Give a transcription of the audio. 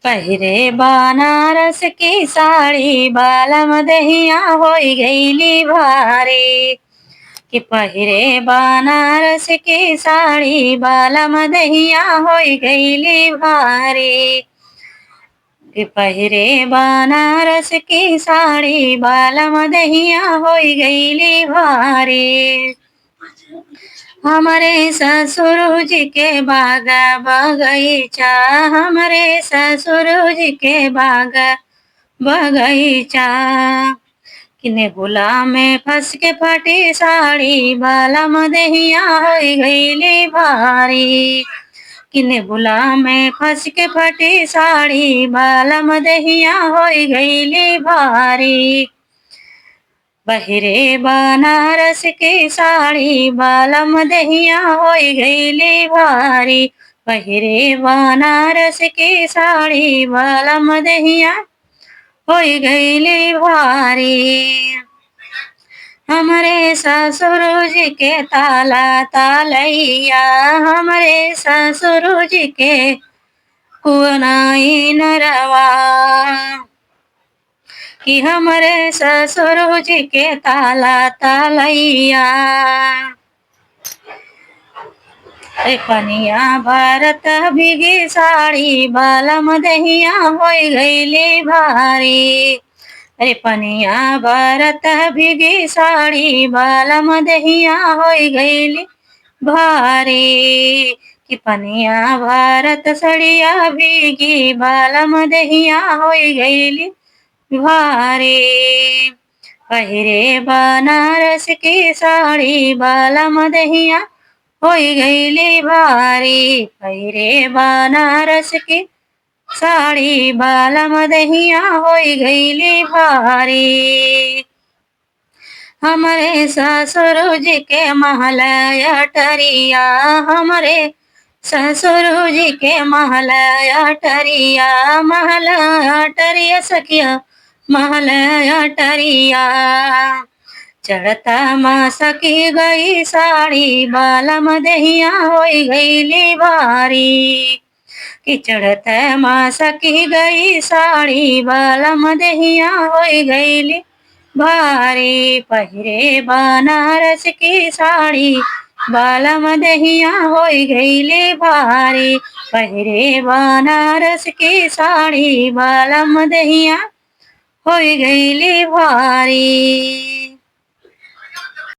पहिरे बनारस की साड़ी बालम दहिया होई गईली भारी। कि पहिरे बनारस की साड़ी बालम दहिया होई गईली भारी। कि पहिरे बनारस की साड़ी बालम दहिया होई गईली भारी। हमारे ससुर जी के बागा बगीचा, हमारे ससुर जी के बागा बगीचा। किने गुलाम में फंस के फटी साड़ी बालम दहिया होई गईली भारी। किने गुलाम में फंस के फटी साड़ी बालम दहिया होई गईली भारी। बहिरे बनारस की साड़ी बालम दहिया होई गईली भारी। बहिरे बनारस की साड़ी बालम दहिया होई गईली भारी। हमरे ससुर जी के ताला तालैया, हमरे ससुर जी के कुनाई नरवा। कि हमरे ससुर जी के ताला तालैया। पनिया भरत भीगी साड़ी बालम दहिया होई गईली भारी। अरे पनिया भरत भीगी साड़ी बालम दहिया होई गईली भारी। कि पनिया भरत सड़िया भीगी बालम दहिया होई गईली भारी। पहिरे बनारस की साड़ी बालम दहिया होई गईली भारी। पहिरे बनारस की साड़ी बालम दहिया होई गईली भारी। हमरे ससुर जी के महल अटरिया, हमरे ससुर जी के महल अटरिया। महल अटरिया सखिया महल अटरिया। चढ़ता माँ सकी गई साड़ी बालम दहिया होई गईली भारी। कि चढ़ता माँ सकी गई साड़ी बालम दहिया होई गईली भारी। पहिरे बनारस की साड़ी बालम दहिया होई गईली भारी। पहिरे बनारस की साड़ी बालम दहिया होई गईली भारी।